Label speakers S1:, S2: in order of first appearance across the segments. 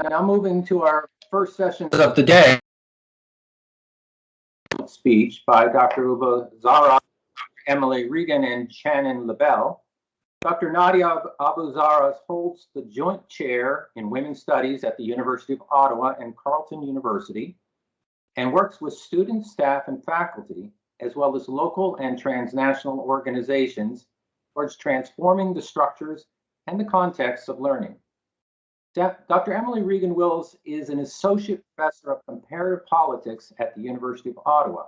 S1: Now moving to our first session of the day, speech by Dr. Uba Zara, Emily Regan, and Shannon LaBelle. Dr. Nadia Abu-Zaras holds the joint chair in Women's Studies at the University of Ottawa and Carleton University, and works with students, staff, and faculty, as well as local and transnational organizations towards transforming the structures and the contexts of learning. Dr. Emily Regan Wills is an associate professor of comparative politics at the University of Ottawa.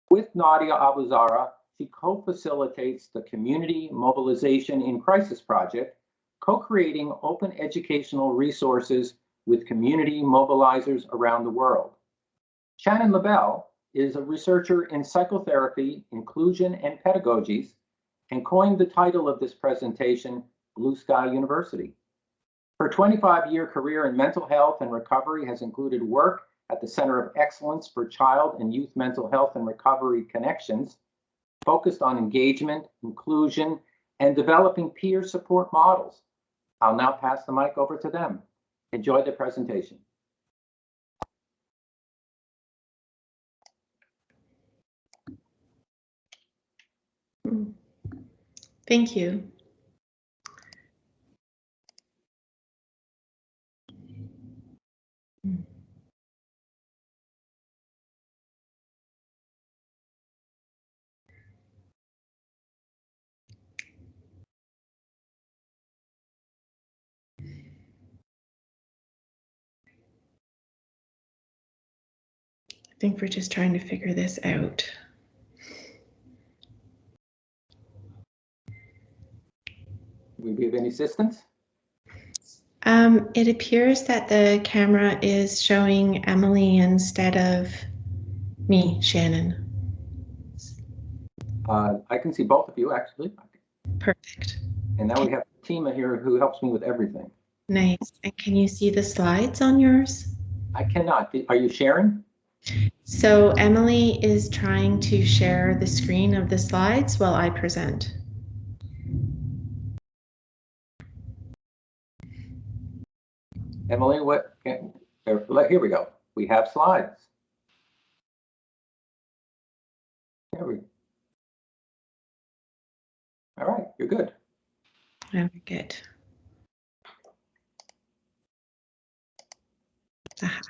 S1: With Nadia Abu-Zara, she co-facilitates the Community Mobilization in Crisis project, co-creating open educational resources with community mobilizers around the world. Shannon LaBelle is a researcher in psychotherapy, inclusion, and pedagogies, and coined the title of this presentation, Blue Sky University. Her 25-year career in mental health and recovery has included work at the Center of Excellence for Child and Youth Mental Health and Recovery Connections, focused on engagement, inclusion, and developing peer support models. I'll now pass the mic over to them. Enjoy the presentation.
S2: Thank you. I think we're just trying to figure this out.
S1: Will we be of any assistance?
S2: It appears that the camera is showing Emily instead of me, Shannon.
S1: I can see both of you, actually.
S2: Perfect.
S1: And now we have Tima here who helps me with everything.
S2: Nice. And can you see the slides on yours?
S1: I cannot. Are you sharing?
S2: So Emily is trying to share the screen of the slides while I present.
S1: Emily, here we go. We have slides. There we go. All right, you're good.
S2: Very good. Aha.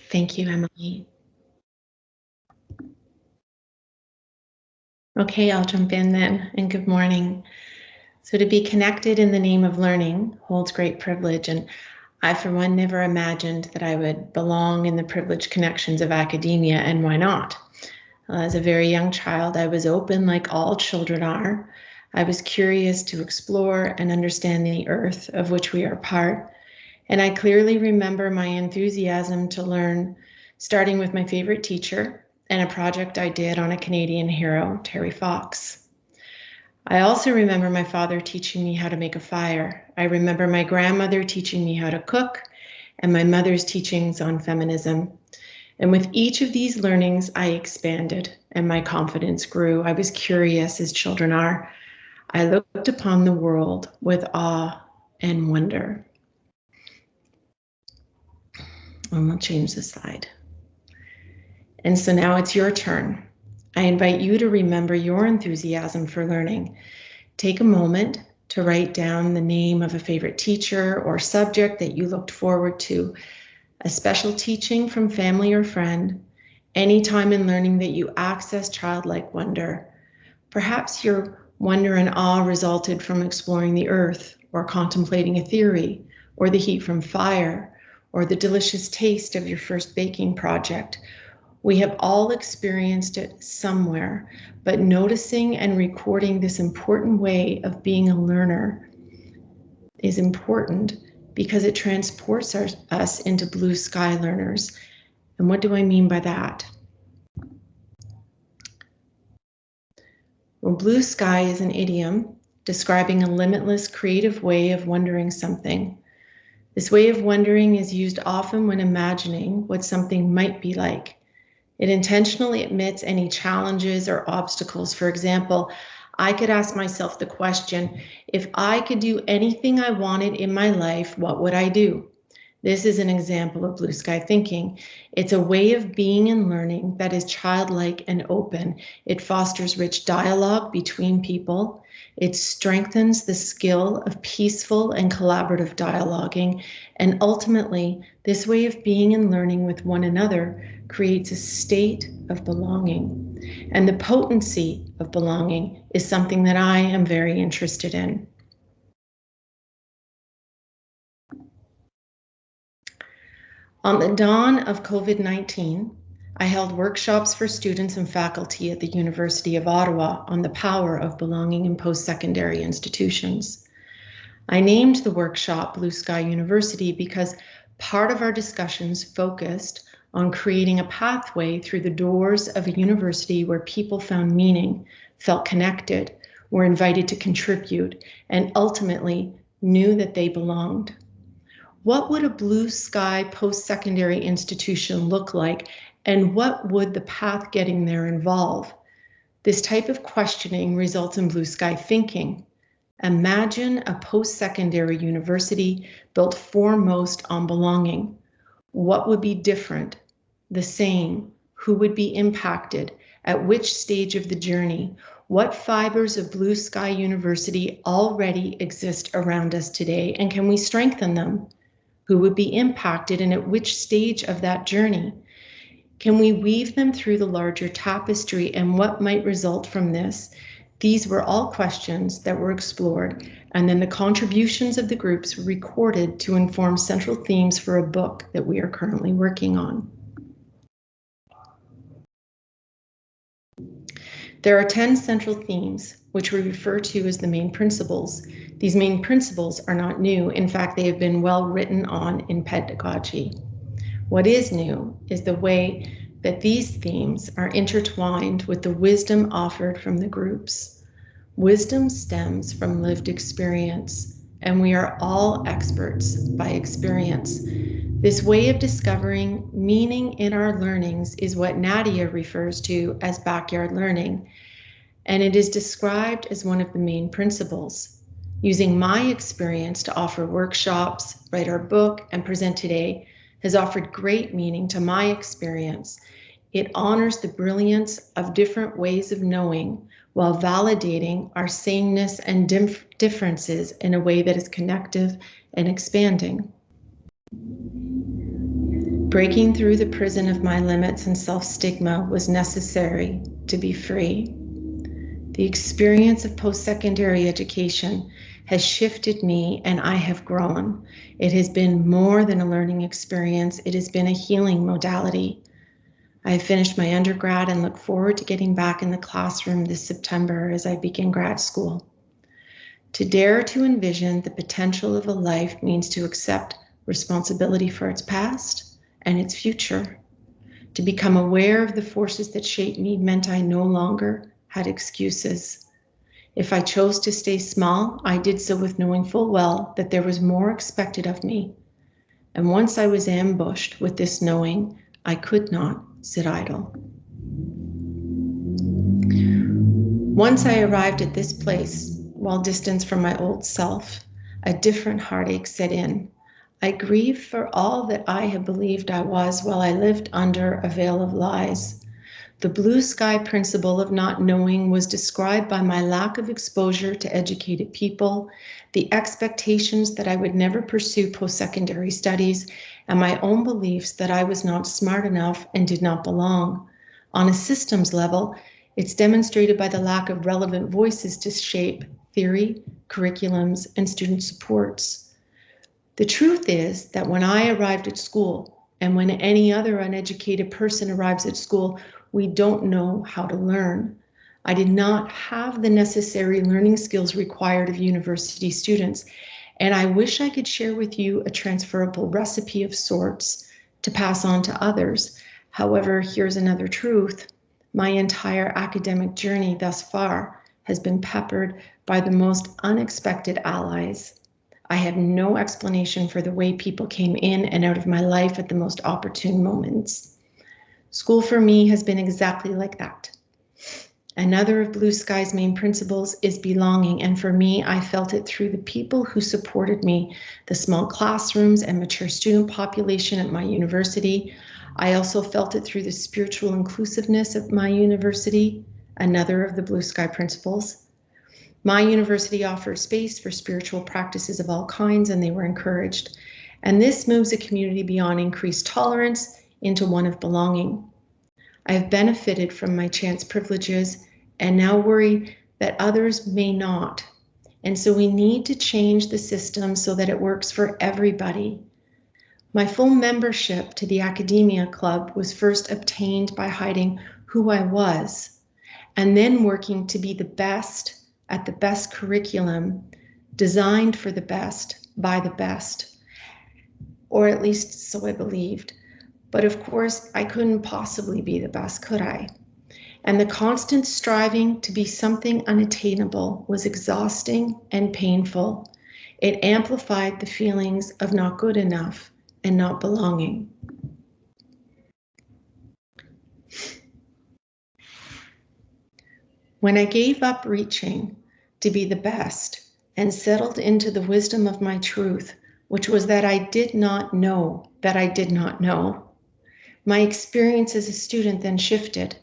S2: Thank you, Emily. Okay, I'll jump in then, and good morning. So to be connected in the name of learning holds great privilege, and I, for one, never imagined that I would belong in the privileged connections of academia, and why not? As a very young child, I was open like all children are. I was curious to explore and understand the earth of which we are part. And I clearly remember my enthusiasm to learn, starting with my favorite teacher and a project I did on a Canadian hero, Terry Fox. I also remember my father teaching me how to make a fire. I remember my grandmother teaching me how to cook and my mother's teachings on feminism. And with each of these learnings, I expanded and my confidence grew. I was curious, as children are. I looked upon the world with awe and wonder. And we'll change the slide. And so now it's your turn. I invite you to remember your enthusiasm for learning. Take a moment to write down the name of a favorite teacher or subject that you looked forward to, a special teaching from family or friend, any time in learning that you access childlike wonder. Perhaps your wonder and awe resulted from exploring the earth or contemplating a theory or the heat from fire or the delicious taste of your first baking project. We have all experienced it somewhere, but noticing and recording this important way of being a learner is important because it transports us into blue sky learners. And what do I mean by that? Well, blue sky is an idiom describing a limitless creative way of wondering something. This way of wondering is used often when imagining what something might be like. It intentionally omits any challenges or obstacles. For example, I could ask myself the question, if I could do anything I wanted in my life, what would I do? This is an example of blue sky thinking. It's a way of being and learning that is childlike and open. It fosters rich dialogue between people. It strengthens the skill of peaceful and collaborative dialoguing. And ultimately, this way of being and learning with one another creates a state of belonging. And the potency of belonging is something that I am very interested in. On the dawn of COVID-19, I held workshops for students and faculty at the University of Ottawa on the power of belonging in post-secondary institutions. I named the workshop Blue Sky University because part of our discussions focused on creating a pathway through the doors of a university where people found meaning, felt connected, were invited to contribute, and ultimately knew that they belonged. What would a blue sky post-secondary institution look like, and what would the path getting there involve? This type of questioning results in blue sky thinking. Imagine a post-secondary university built foremost on belonging. What would be different? The same? Who would be impacted? At which stage of the journey? What fibers of Blue Sky University already exist around us today, and can we strengthen them? Who would be impacted and at which stage of that journey? Can we weave them through the larger tapestry, and what might result from this? These were all questions that were explored, and then the contributions of the groups were recorded to inform central themes for a book that we are currently working on. There are 10 central themes, which we refer to as the main principles. These main principles are not new. In fact, they have been well written on in pedagogy. What is new is the way that these themes are intertwined with the wisdom offered from the groups. Wisdom stems from lived experience, and we are all experts by experience. This way of discovering meaning in our learnings is what Nadia refers to as backyard learning, and it is described as one of the main principles. Using my experience to offer workshops, write our book, and present today has offered great meaning to my experience. It honors the brilliance of different ways of knowing while validating our sameness and differences in a way that is connective and expanding. Breaking through the prison of my limits and self-stigma was necessary to be free. The experience of post-secondary education has shifted me, and I have grown. It has been more than a learning experience. It has been a healing modality. I have finished my undergrad and look forward to getting back in the classroom this September as I begin grad school. To dare to envision the potential of a life means to accept responsibility for its past and its future. To become aware of the forces that shape me meant I no longer had excuses. If I chose to stay small, I did so with knowing full well that there was more expected of me. And once I was ambushed with this knowing, I could not sit idle. Once I arrived at this place, while distanced from my old self, a different heartache set in. I grieved for all that I had believed I was while I lived under a veil of lies. The blue sky principle of not knowing was described by my lack of exposure to educated people, the expectations that I would never pursue post-secondary studies, and my own beliefs that I was not smart enough and did not belong. On a systems level, it's demonstrated by the lack of relevant voices to shape theory, curriculums, and student supports. The truth is that when I arrived at school, and when any other uneducated person arrives at school, we don't know how to learn. I did not have the necessary learning skills required of university students, and I wish I could share with you a transferable recipe of sorts to pass on to others. However, here's another truth. My entire academic journey thus far has been peppered by the most unexpected allies. I have no explanation for the way people came in and out of my life at the most opportune moments. School for me has been exactly like that. Another of Blue Sky's main principles is belonging, and for me, I felt it through the people who supported me, the small classrooms and mature student population at my university. I also felt it through the spiritual inclusiveness of my university, another of the Blue Sky principles. My university offers space for spiritual practices of all kinds, and they were encouraged. And this moves a community beyond increased tolerance into one of belonging. I have benefited from my chance privileges and now worry that others may not. And so we need to change the system so that it works for everybody. My full membership to the Academia Club was first obtained by hiding who I was, and then working to be the best at the best curriculum, designed for the best by the best, or at least so I believed. But of course, I couldn't possibly be the best, could I? And the constant striving to be something unattainable was exhausting and painful. It amplified the feelings of not good enough and not belonging. When I gave up reaching to be the best and settled into the wisdom of my truth, which was that I did not know that I did not know, my experience as a student then shifted.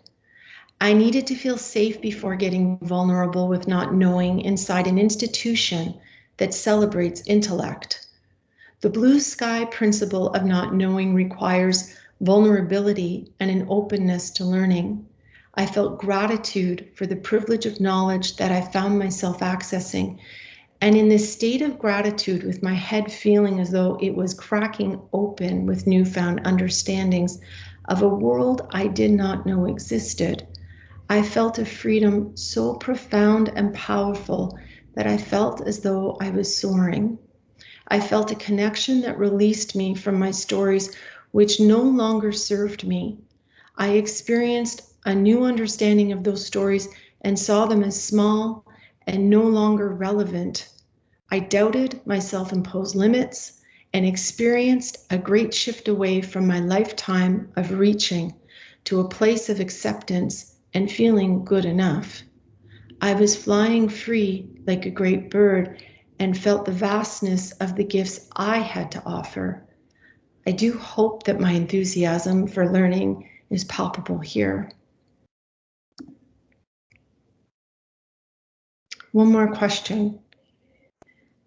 S2: I needed to feel safe before getting vulnerable with not knowing inside an institution that celebrates intellect. The Blue Sky principle of not knowing requires vulnerability and an openness to learning. I felt gratitude for the privilege of knowledge that I found myself accessing. And in this state of gratitude, with my head feeling as though it was cracking open with newfound understandings of a world I did not know existed, I felt a freedom so profound and powerful that I felt as though I was soaring. I felt a connection that released me from my stories which no longer served me. I experienced a new understanding of those stories and saw them as small and no longer relevant. I doubted my self-imposed limits and experienced a great shift away from my lifetime of reaching to a place of acceptance and feeling good enough. I was flying free like a great bird and felt the vastness of the gifts I had to offer. I do hope that my enthusiasm for learning is palpable here. One more question.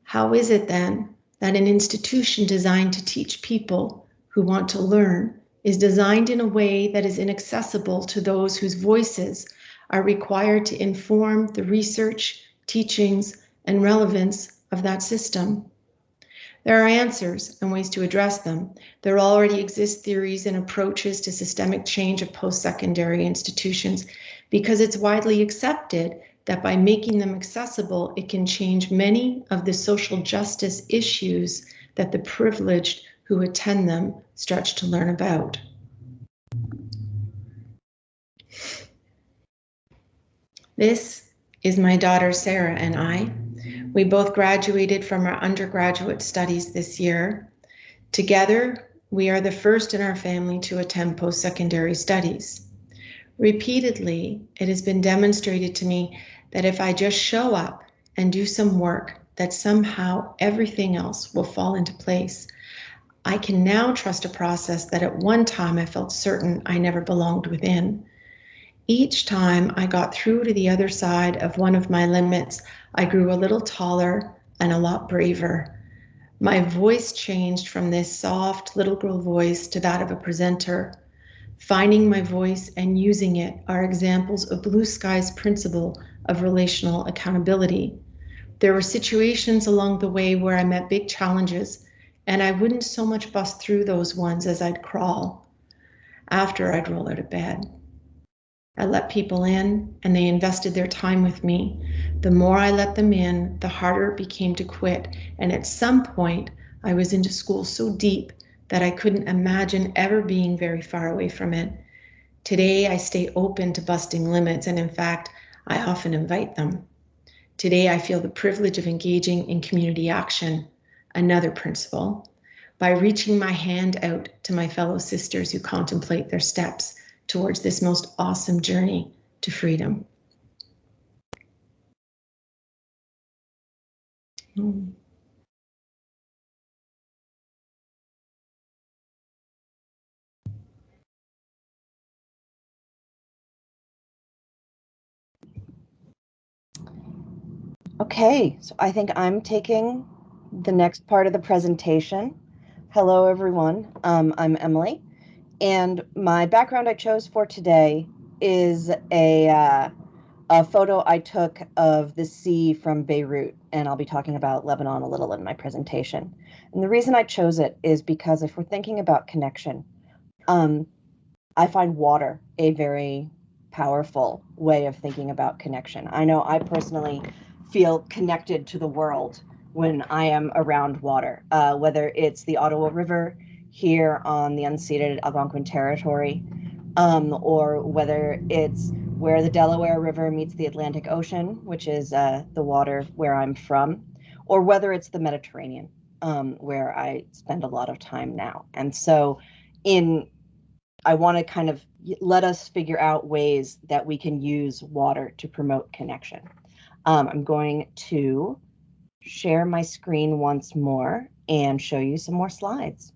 S2: How is it then that an institution designed to teach people who want to learn is designed in a way that is inaccessible to those whose voices are required to inform the research, teachings, and relevance of that system? There are answers and ways to address them. There already exist theories and approaches to systemic change of post-secondary institutions because it's widely accepted that by making them accessible, it can change many of the social justice issues that the privileged who attend them stretch to learn about. This is my daughter Sarah and I. We both graduated from our undergraduate studies this year. Together, we are the first in our family to attend post-secondary studies. Repeatedly, it has been demonstrated to me that if I just show up and do some work, that somehow everything else will fall into place. I can now trust a process that at one time I felt certain I never belonged within. Each time I got through to the other side of one of my limits, I grew a little taller and a lot braver. My voice changed from this soft little girl voice to that of a presenter. Finding my voice and using it are examples of Blue Sky's principle of relational accountability. There were situations along the way where I met big challenges, and I wouldn't so much bust through those ones as I'd crawl. After I'd roll out of bed. I let people in, and they invested their time with me. The more I let them in, the harder it became to quit, and at some point, I was into school so deep that I couldn't imagine ever being very far away from it. Today, I stay open to busting limits, and in fact, I often invite them. Today, I feel the privilege of engaging in community action, another principle, by reaching my hand out to my fellow sisters who contemplate their steps towards this most awesome journey to freedom. Mm.
S3: Okay, so I think I'm taking the next part of the presentation. Hello, everyone. I'm Emily, and my background I chose for today is a photo I took of the sea from Beirut, and I'll be talking about Lebanon a little in my presentation. And the reason I chose it is because if we're thinking about connection, I find water a very powerful way of thinking about connection. I know I personally feel connected to the world when I am around water, whether it's the Ottawa River here on the unceded Algonquin territory, or whether it's where the Delaware River meets the Atlantic Ocean, which is the water where I'm from, or whether it's the Mediterranean, where I spend a lot of time now. And so I want to kind of let us figure out ways that we can use water to promote connection. I'm going to share my screen once more and show you some more slides.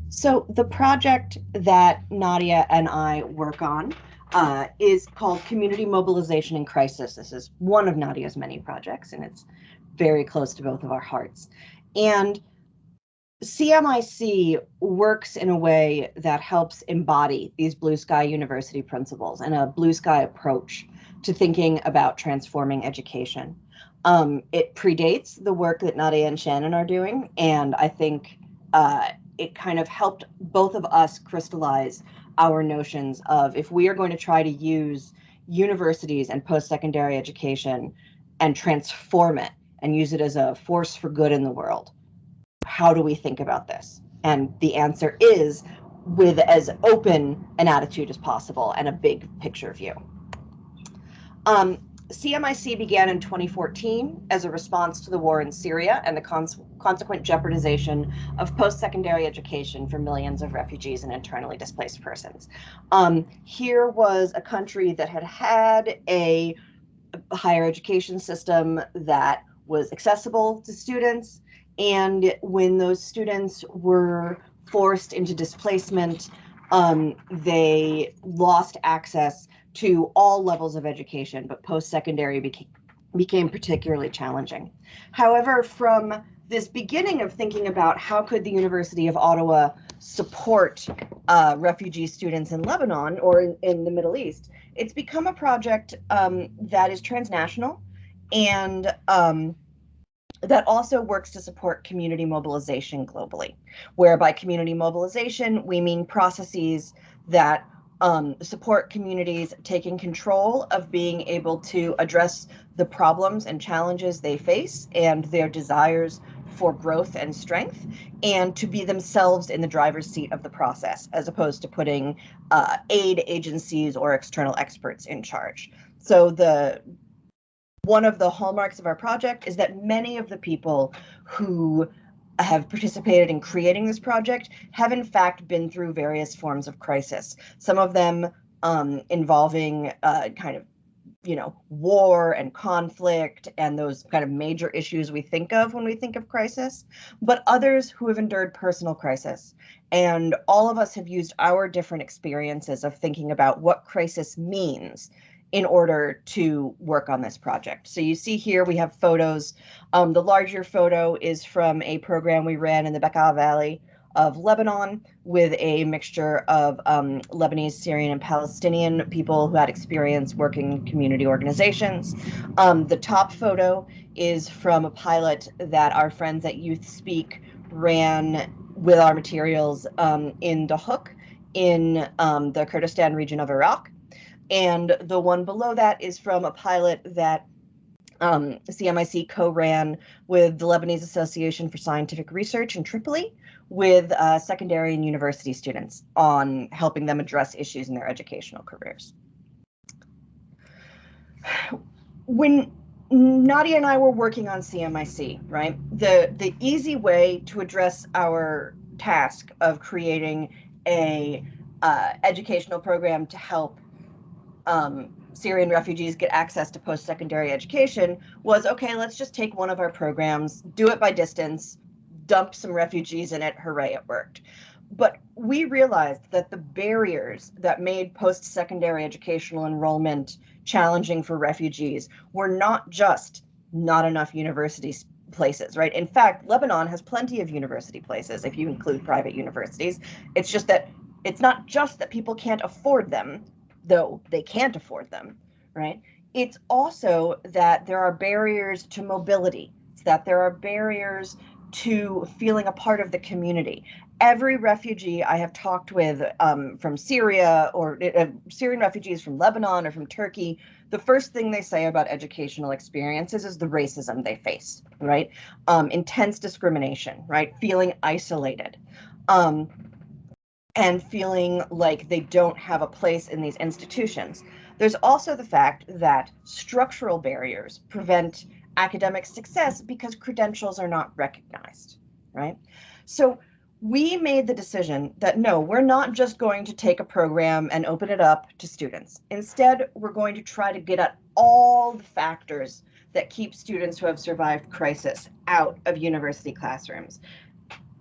S3: So the project that Nadia and I work on is called Community Mobilization in Crisis. This is one of Nadia's many projects, and it's very close to both of our hearts. And CMIC works in a way that helps embody these blue sky university principles and a blue sky approach to thinking about transforming education. It predates the work that Nadia and Shannon are doing, and I think it kind of helped both of us crystallize our notions of, if we are going to try to use universities and post-secondary education and transform it and use it as a force for good in the world, how do we think about this? And the answer is with as open an attitude as possible and a big picture view. CMIC began in 2014 as a response to the war in Syria and the consequent jeopardization of post-secondary education for millions of refugees and internally displaced persons. Here was a country that had a higher education system that was accessible to students, and when those students were forced into displacement, they lost access to all levels of education, but post-secondary became particularly challenging. However, from this beginning of thinking about how could the University of Ottawa support refugee students in Lebanon or in the Middle East, it's become a project that is transnational and that also works to support community mobilization globally, where by community mobilization, we mean processes that support communities taking control of being able to address the problems and challenges they face and their desires for growth and strength, and to be themselves in the driver's seat of the process, as opposed to putting aid agencies or external experts in charge. So one of the hallmarks of our project is that many of the people who have participated in creating this project have in fact been through various forms of crisis. Some of them involving kind of, war and conflict and those kind of major issues we think of when we think of crisis, but others who have endured personal crisis. And all of us have used our different experiences of thinking about what crisis means in order to work on this project. So you see here we have photos. The larger photo is from a program we ran in the Bekaa Valley of Lebanon with a mixture of Lebanese, Syrian, and Palestinian people who had experience working in community organizations. The top photo is from a pilot that our friends at Youth Speak ran with our materials in Dahuk in the Kurdistan region of Iraq. And the one below that is from a pilot that CMIC co-ran with the Lebanese Association for Scientific Research in Tripoli with secondary and university students on helping them address issues in their educational careers. When Nadia and I were working on CMIC, right? The easy way to address our task of creating a educational program to help Syrian refugees get access to post-secondary education was, okay, let's just take one of our programs, do it by distance, dump some refugees in it, hooray, it worked. But we realized that the barriers that made post-secondary educational enrollment challenging for refugees were not just not enough university places, right? In fact, Lebanon has plenty of university places if you include private universities. It's just that it's not just that people can't afford them, though they can't afford them, right? It's also that there are barriers to mobility. It's that there are barriers to feeling a part of the community. Every refugee I have talked with from Syria or Syrian refugees from Lebanon or from Turkey, the first thing they say about educational experiences is the racism they face, right? Intense discrimination, right? Feeling isolated. And feeling like they don't have a place in these institutions. There's also the fact that structural barriers prevent academic success because credentials are not recognized, right? So we made the decision that no, we're not just going to take a program and open it up to students. Instead, we're going to try to get at all the factors that keep students who have survived crisis out of university classrooms.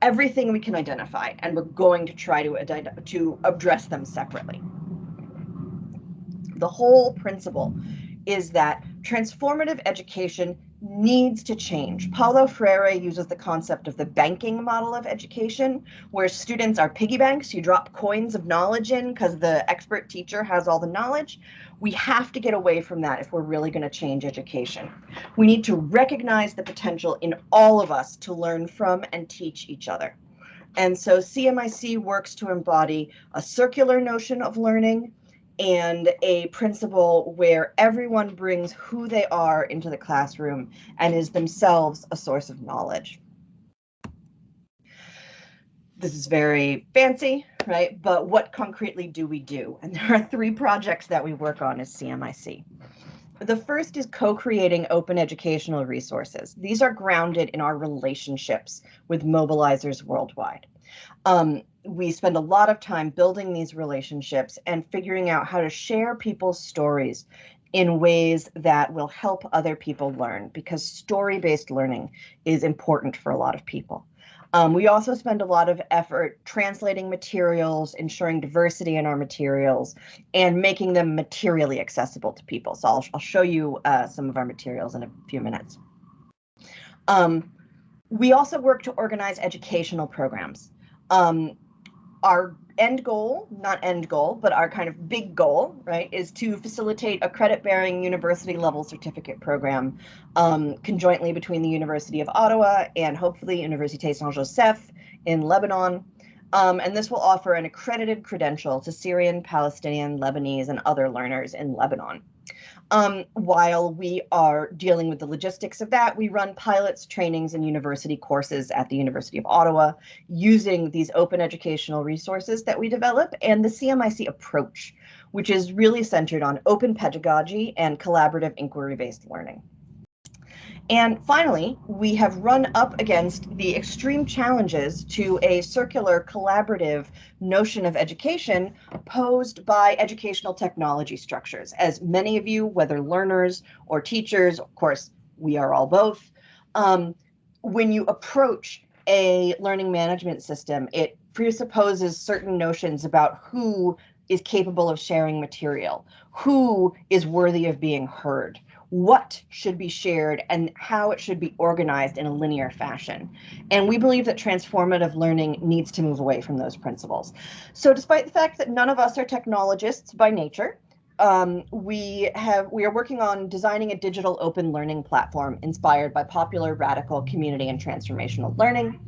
S3: Everything we can identify, and we're going to try to address them separately. The whole principle is that transformative education needs to change. Paulo Freire uses the concept of the banking model of education, where students are piggy banks. You drop coins of knowledge in because the expert teacher has all the knowledge. We have to get away from that if we're really going to change education. We need to recognize the potential in all of us to learn from and teach each other. And so CMIC works to embody a circular notion of learning and a principle where everyone brings who they are into the classroom and is themselves a source of knowledge. This is very fancy, right? But what concretely do we do? And there are 3 projects that we work on as CMIC. The first is co-creating open educational resources. These are grounded in our relationships with mobilizers worldwide. We spend a lot of time building these relationships and figuring out how to share people's stories in ways that will help other people learn, because story-based learning is important for a lot of people. We also spend a lot of effort translating materials, ensuring diversity in our materials, and making them materially accessible to people. So I'll show you some of our materials in a few minutes. We also work to organize educational programs. Our end goal, not end goal, but our kind of big goal, right, is to facilitate a credit-bearing university level certificate program conjointly between the University of Ottawa and hopefully Université Saint-Joseph in Lebanon. And this will offer an accredited credential to Syrian, Palestinian, Lebanese, and other learners in Lebanon. While we are dealing with the logistics of that, we run pilots, trainings, and university courses at the University of Ottawa using these open educational resources that we develop and the CMIC approach, which is really centered on open pedagogy and collaborative inquiry-based learning. And finally, we have run up against the extreme challenges to a circular collaborative notion of education posed by educational technology structures. As many of you, whether learners or teachers, of course, we are all both, when you approach a learning management system, it presupposes certain notions about who is capable of sharing material, who is worthy of being heard, what should be shared, and how it should be organized in a linear fashion. And we believe that transformative learning needs to move away from those principles. So despite the fact that none of us are technologists by nature, we are working on designing a digital open learning platform inspired by popular, radical, community, and transformational learning.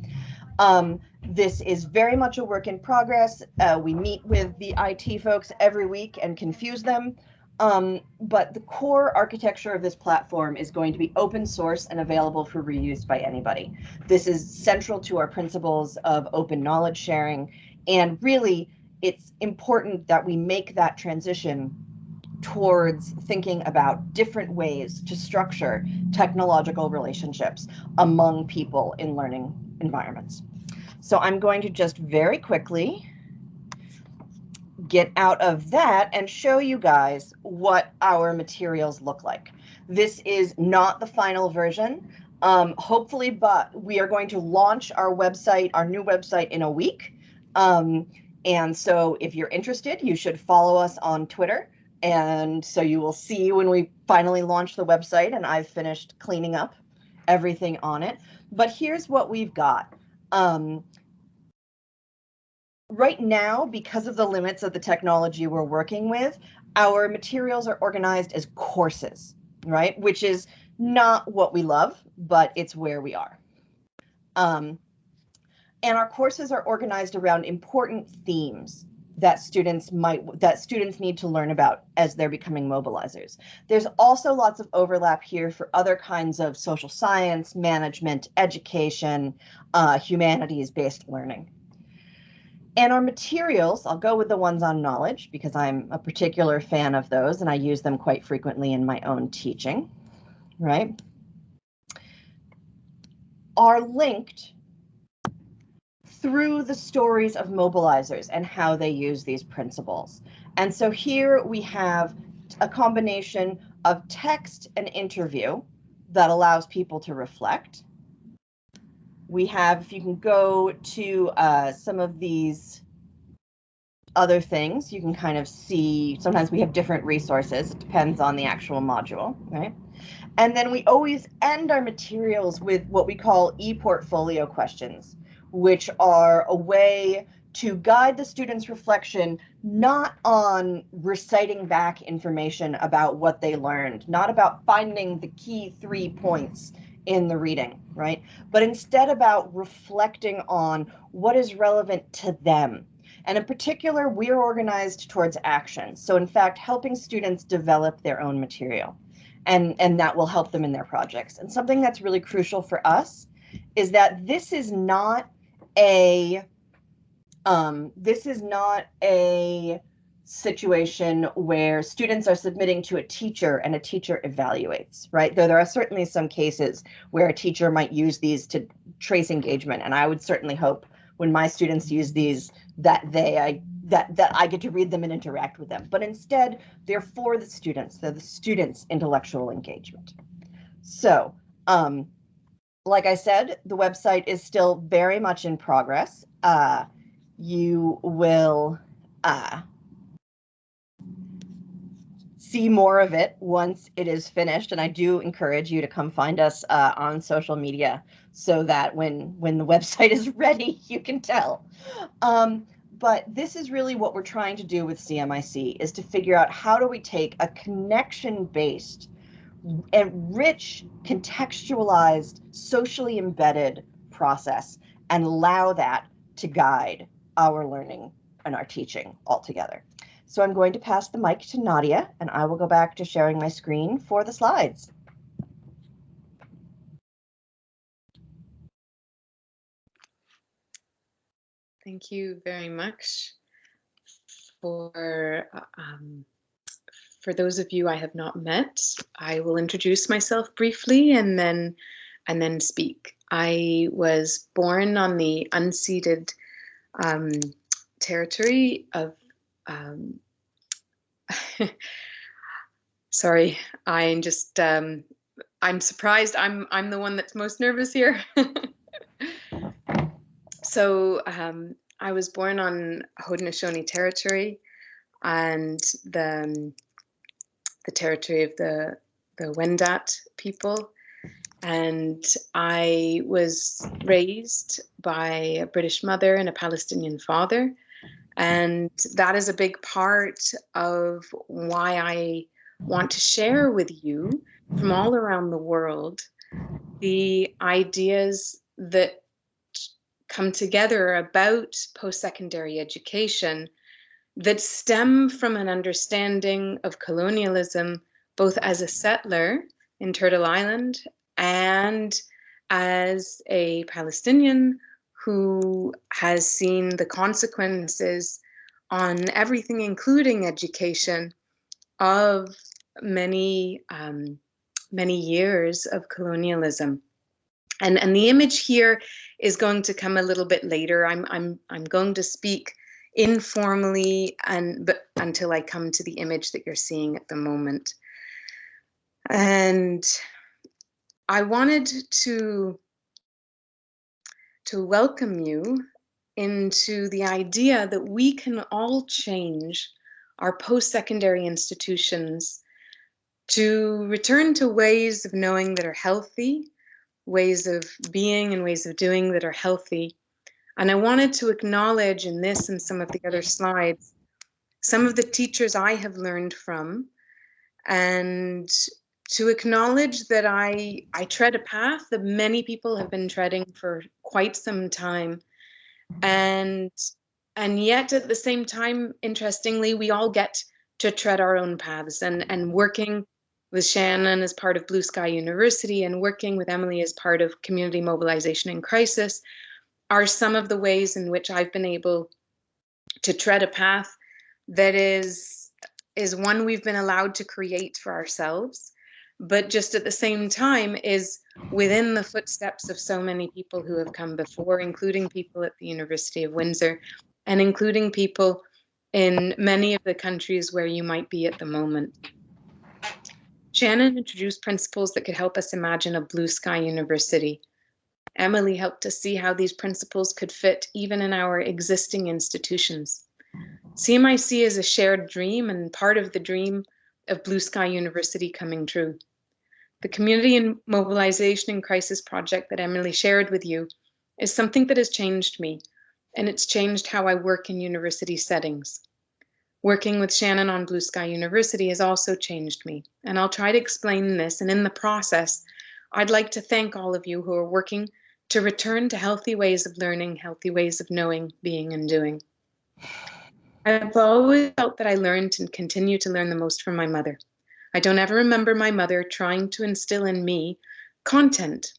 S3: This is very much a work in progress. We meet with the IT folks every week and confuse them. But the core architecture of this platform is going to be open source and available for reuse by anybody. This is central to our principles of open knowledge sharing. And really, it's important that we make that transition towards thinking about different ways to structure technological relationships among people in learning environments. So I'm going to just very quickly get out of that and show you guys what our materials look like. This is not the final version, hopefully, but we are going to launch our website, our new website, in a week. And so if you're interested, you should follow us on Twitter. And so you will see when we finally launch the website and I've finished cleaning up everything on it. But here's what we've got. Right now, because of the limits of the technology we're working with, our materials are organized as courses, right? Which is not what we love, but it's where we are. And our courses are organized around important themes that students need to learn about as they're becoming mobilizers. There's also lots of overlap here for other kinds of social science, management, education, humanities-based learning. And our materials, I'll go with the ones on knowledge because I'm a particular fan of those and I use them quite frequently in my own teaching, right? Are linked through the stories of mobilizers and how they use these principles. And so here we have a combination of text and interview that allows people to reflect. We have, if you can go to some of these other things, you can kind of see, sometimes we have different resources. It depends on the actual module, right? And then we always end our materials with what we call e-portfolio questions, which are a way to guide the student's reflection, not on reciting back information about what they learned, not about finding the key 3 points in the reading, right? But instead about reflecting on what is relevant to them. And in particular, we're organized towards action. So in fact, helping students develop their own material, and that will help them in their projects. And something that's really crucial for us is that this is not a situation where students are submitting to a teacher and a teacher evaluates, right? Though there are certainly some cases where a teacher might use these to trace engagement. And I would certainly hope when my students use these that I get to read them and interact with them. But instead, they're for the students. They're the students' intellectual engagement. So, like I said, the website is still very much in progress. You will see more of it once it is finished, and I do encourage you to come find us on social media so that when the website is ready, you can tell. But this is really what we're trying to do with CMIC, is to figure out how do we take a connection-based and rich, contextualized, socially embedded process and allow that to guide our learning and our teaching altogether. So I'm going to pass the mic to Nadia, and I will go back to sharing my screen for the slides.
S2: Thank you very much. For those of you I have not met, I will introduce myself briefly and then speak. I was born on the unceded territory of sorry, I'm just I'm surprised. I'm the one that's most nervous here. So I was born on Haudenosaunee territory, and the territory of the Wendat people, and I was raised by a British mother and a Palestinian father, and that is a big part of why I want to share with you from all around the world the ideas that come together about post-secondary education that stem from an understanding of colonialism, both as a settler in Turtle Island and as a Palestinian who has seen the consequences on everything, including education,
S4: of many many years of colonialism. And the image here is going to come a little bit later. I'm going to speak informally but until I come to the image that you're seeing at the moment. And I wanted to welcome you into the idea that we can all change our post-secondary institutions to return to ways of knowing that are healthy, ways of being and ways of doing that are healthy. And I wanted to acknowledge in this and some of the other slides, some of the teachers I have learned from, and to acknowledge that I tread a path that many people have been treading for quite some time. And yet at the same time, interestingly, we all get to tread our own paths, and working with Shannon as part of Blue Sky University and working with Emily as part of Community Mobilization in Crisis are some of the ways in which I've been able to tread a path that is one we've been allowed to create for ourselves, but just at the same time is within the footsteps of so many people who have come before, including people at the University of Windsor and including people in many of the countries where you might be at the moment. Shannon introduced principles that could help us imagine a blue sky university. Emily helped us see how these principles could fit even in our existing institutions. CMIC is a shared dream and part of the dream of Blue Sky University coming true. The Community and Mobilization in Crisis project that Emily shared with you is something that has changed me, and it's changed how I work in university settings. Working with Shannon on Blue Sky University has also changed me, and I'll try to explain this, and in the process, I'd like to thank all of you who are working to return to healthy ways of learning, healthy ways of knowing, being, and doing. I've always felt that I learned and continue to learn the most from my mother. I don't ever remember my mother trying to instill in me content.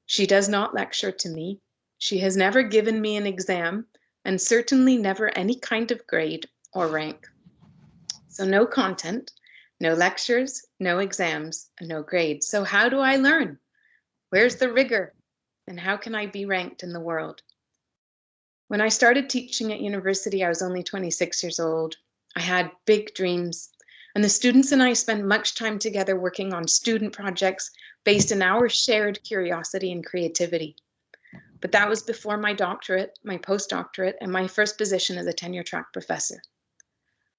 S4: She does not lecture to me. She has never given me an exam, and certainly never any kind of grade or rank. So no content, no lectures, no exams, and no grades. So how do I learn? Where's the rigor? And how can I be ranked in the world? When I started teaching at university, I was only 26 years old. I had big dreams, and the students and I spent much time together working on student projects based in our shared curiosity and creativity. But that was before my doctorate, my postdoctorate, and my first position as a tenure-track professor.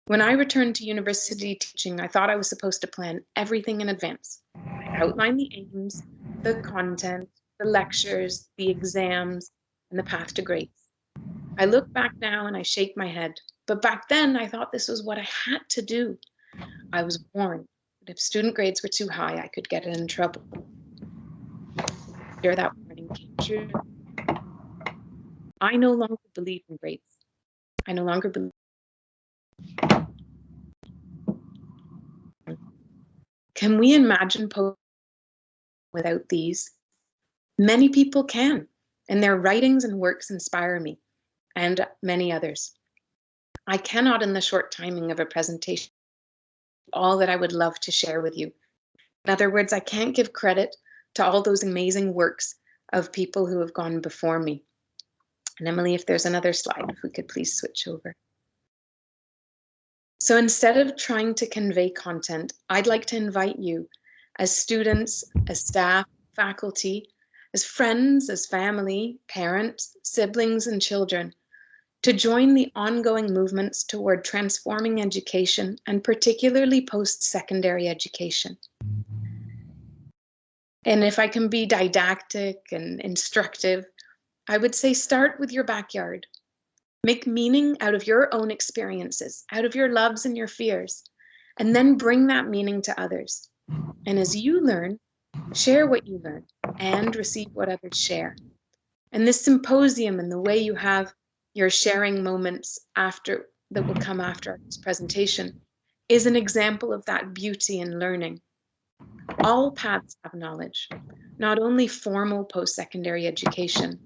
S4: When I returned to university teaching, I thought I was supposed to plan everything in advance. I outlined the aims, the content, the lectures, the exams, and the path to grades. I look back now and I shake my head, but back then I thought this was what I had to do. I was warned that if student grades were too high, I could get in trouble. After that warning came true. I no longer believe in grades. I no longer believe. Can we imagine post without these? Many people can, and their writings and works inspire me, and many others. I cannot, in the short timing of a presentation, all that I would love to share with you. In other words, I can't give credit to all those amazing works of people who have gone before me. And Emily, if there's another slide, if we could please switch over. So instead of trying to convey content, I'd like to invite you as students, as staff, faculty, as friends, as family, parents, siblings, and children, to join the ongoing movements toward transforming education, and particularly post-secondary education. And if I can be didactic and instructive, I would say start with your backyard. Make meaning out of your own experiences, out of your loves and your fears, and then bring that meaning to others. And as you learn, share what you learn and receive what others share. And this symposium and the way you have your sharing moments after that will come after this presentation is an example of that beauty in learning. All paths have knowledge, not only formal post-secondary education,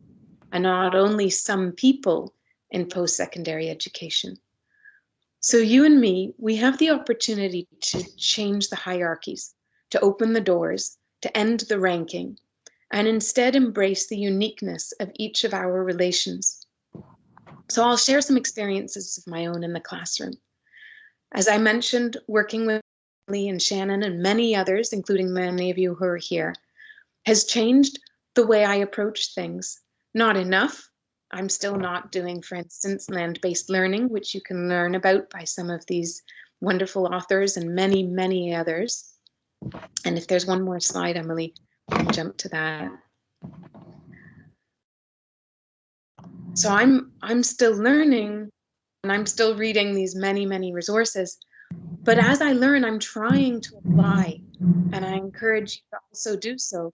S4: and not only some people in post-secondary education. So you and me, we have the opportunity to change the hierarchies, to open the doors, to end the ranking, and instead embrace the uniqueness of each of our relations. So I'll share some experiences of my own in the classroom. As I mentioned, working with Lee and Shannon and many others, including many of you who are here, has changed the way I approach things. Not enough. I'm still not doing, for instance, land-based learning, which you can learn about by some of these wonderful authors and many, many others. And if there's one more slide, Emily, we can jump to that. So I'm still learning, and I'm still reading these many, many resources. But as I learn, I'm trying to apply, and I encourage you to also do so.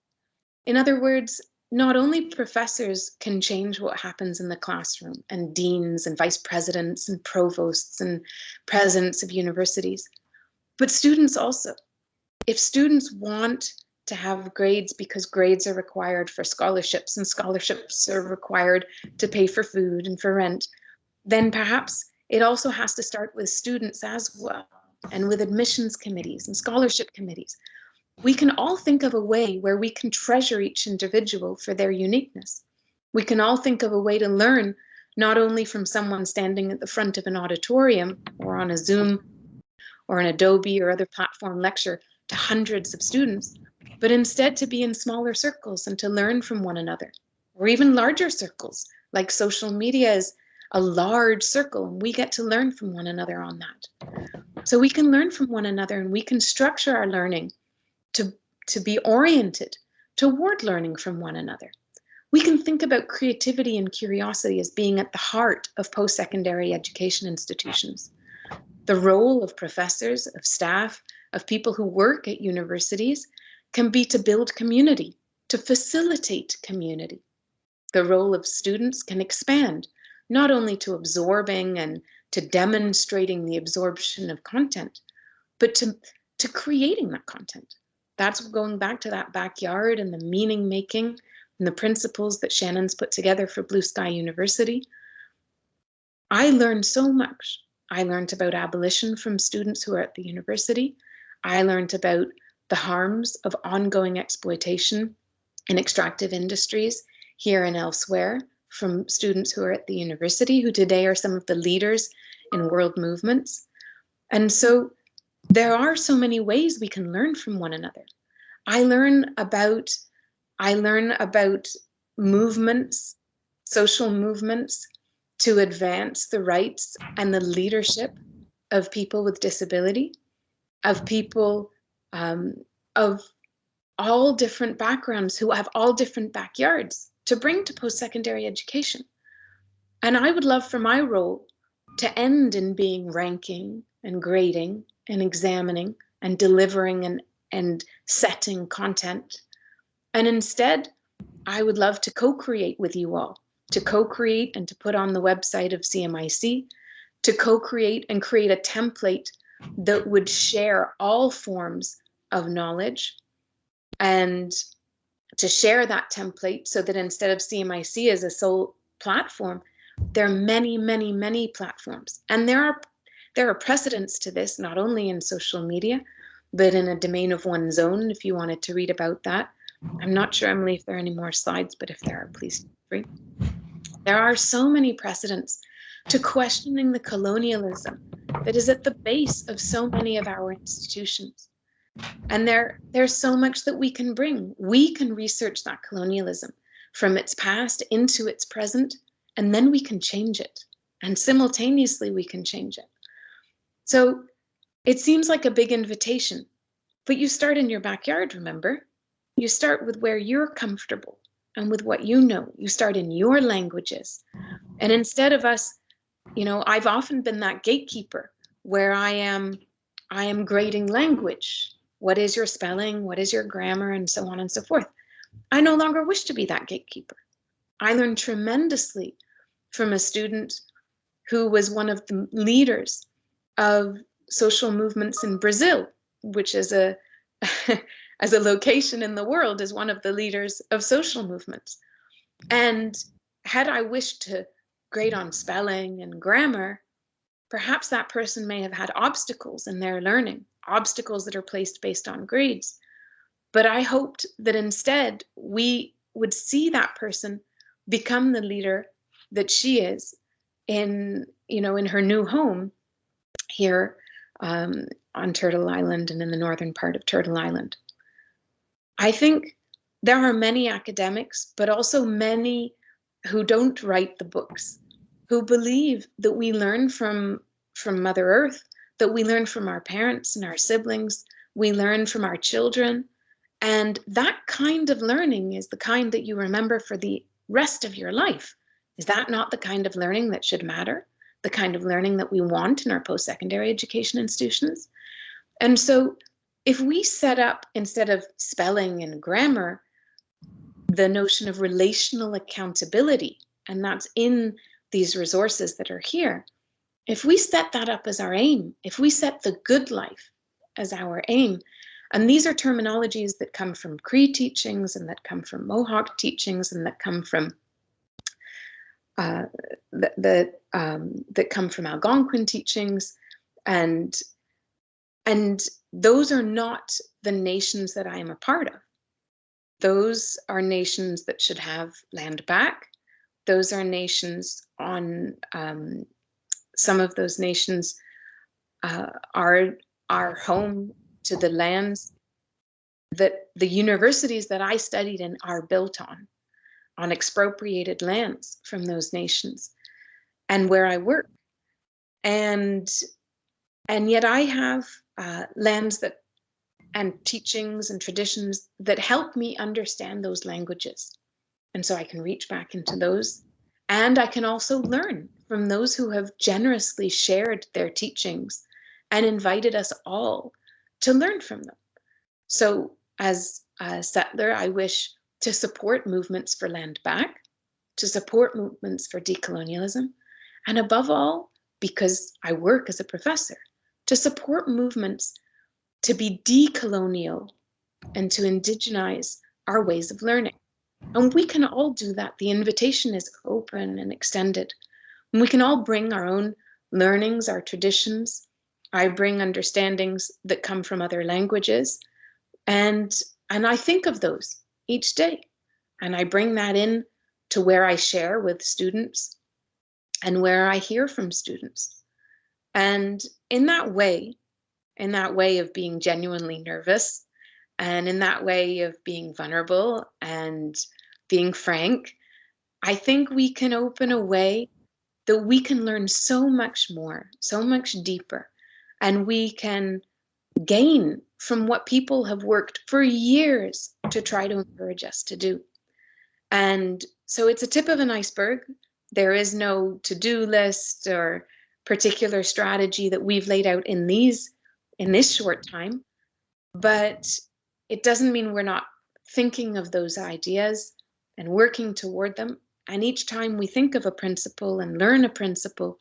S4: In other words, not only professors can change what happens in the classroom, and deans and vice presidents and provosts and presidents of universities, but students also. If students want to have grades because grades are required for scholarships and scholarships are required to pay for food and for rent, then perhaps it also has to start with students as well, and with admissions committees and scholarship committees. We can all think of a way where we can treasure each individual for their uniqueness. We can all think of a way to learn not only from someone standing at the front of an auditorium or on a Zoom or an Adobe or other platform lecture to hundreds of students, but instead to be in smaller circles and to learn from one another, or even larger circles, like social media is a large circle, and we get to learn from one another on that. So we can learn from one another, and we can structure our learning to be oriented toward learning from one another. We can think about creativity and curiosity as being at the heart of post-secondary education institutions. The role of professors, of staff, of people who work at universities can be to build community, to facilitate community. The role of students can expand, not only to absorbing and to demonstrating the absorption of content, but to creating that content. That's going back to that backyard and the meaning making and the principles that Shannon's put together for Blue Sky University. I learned so much. I learned about abolition from students who are at the university. I learned about the harms of ongoing exploitation in extractive industries here and elsewhere from students who are at the university, who today are some of the leaders in world movements. And so there are so many ways we can learn from one another. I learn about movements, social movements, to advance the rights and the leadership of people with disability, of people of all different backgrounds who have all different backyards to bring to post-secondary education. And I would love for my role to end in being ranking and grading and examining and delivering and setting content. And instead, I would love to co-create with you all, to co-create and to put on the website of CMIC, to co-create and create a template that would share all forms of knowledge, and to share that template so that instead of CMIC as a sole platform, there are many, many, many platforms. And there are precedents to this, not only in social media, but in a domain of one's own, if you wanted to read about that. I'm not sure, Emily, if there are any more slides, but if there are, please feel free. There are so many precedents to questioning the colonialism that is at the base of so many of our institutions. And there's so much that we can bring. We can research that colonialism from its past into its present, and then we can change it. And simultaneously, we can change it. So it seems like a big invitation, but you start in your backyard, remember? You start with where you're comfortable and with what you know. You start in your languages. And instead of us, I've often been that gatekeeper where I am grading language. What is your spelling? What is your grammar? And so on and so forth. I no longer wish to be that gatekeeper. I learned tremendously from a student who was one of the leaders of social movements in Brazil, which is as a location in the world is one of the leaders of social movements. And had I wished to grade on spelling and grammar, Perhaps that person may have had obstacles in their learning, obstacles that are placed based on grades. But I hoped that instead we would see that person become the leader that she is in, in her new home here on Turtle Island and in the northern part of Turtle Island. I think there are many academics, but also many who don't write the books, who believe that we learn from Mother Earth, that we learn from our parents and our siblings, we learn from our children. And that kind of learning is the kind that you remember for the rest of your life. Is that not the kind of learning that should matter? The kind of learning that we want in our post-secondary education institutions? And so if we set up, instead of spelling and grammar, the notion of relational accountability, and that's in these resources that are here, if we set that up as our aim, if we set the good life as our aim, and these are terminologies that come from Cree teachings and that come from Mohawk teachings and that come from that come from Algonquin teachings, and those are not the nations that I am a part of. Those are nations that should have land back. Those are nations on some of those nations are home to the lands that the universities that I studied in are built on expropriated lands from those nations, and where I work. And yet I have lands that and teachings and traditions that help me understand those languages. And so I can reach back into those. And I can also learn from those who have generously shared their teachings and invited us all to learn from them. So as a settler, I wish to support movements for land back, to support movements for decolonialism, and above all, because I work as a professor, to support movements to be decolonial and to indigenize our ways of learning. And we can all do that. The invitation is open and extended. And we can all bring our own learnings, our traditions. I bring understandings that come from other languages. And I think of those each day. And I bring that in to where I share with students and where I hear from students. And in that way of being genuinely nervous, and in that way of being vulnerable and being frank, I think we can open a way that we can learn so much more, so much deeper, and we can gain from what people have worked for years to try to encourage us to do. And so it's a tip of an iceberg. There is no to-do list or particular strategy that we've laid out in this short time, but it doesn't mean we're not thinking of those ideas and working toward them. And each time we think of a principle and learn a principle,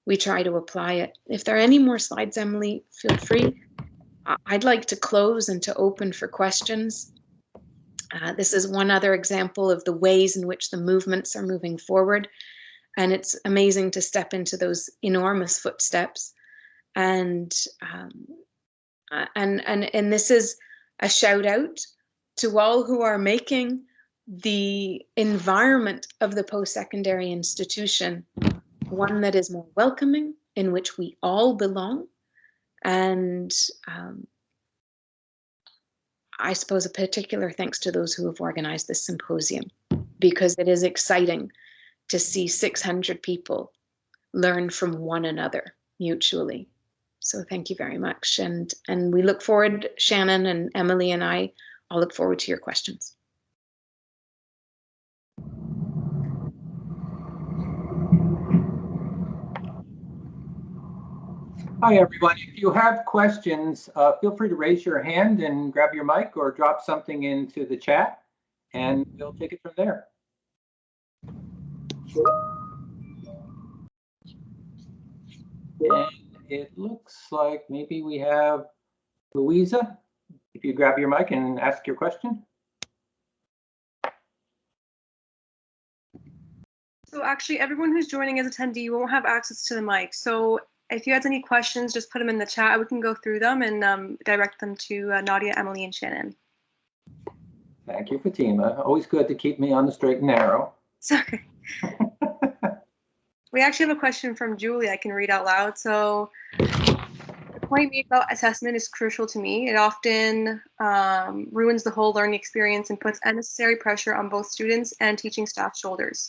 S4: we try to apply it. If there are any more slides, Emily, feel free. I'd like to close and to open for questions. This is one other example of the ways in which the movements are moving forward. And it's amazing to step into those enormous footsteps. And this is a shout out to all who are making the environment of the post-secondary institution one that is more welcoming, in which we all belong. And I suppose a particular thanks to those who have organized this symposium, because it is exciting to see 600 people learn from one another mutually. So thank you very much. And we look forward, Shannon and Emily and I all look forward to your questions.
S1: Hi, everyone. If you have questions, feel free to raise your hand and grab your mic or drop something into the chat, and we'll take it from there. And it looks like maybe we have Louisa. If you grab your mic and ask your question.
S5: So actually, everyone who's joining as attendee won't have access to the mic. So if you had any questions, just put them in the chat. We can go through them and direct them to Nadia, Emily, and Shannon.
S1: Thank you, Fatima. Always good to keep me on the straight and narrow.
S5: Sorry. We actually have a question from Julie I can read out loud. So the point made about assessment is crucial to me. It often ruins the whole learning experience and puts unnecessary pressure on both students and teaching staff's shoulders.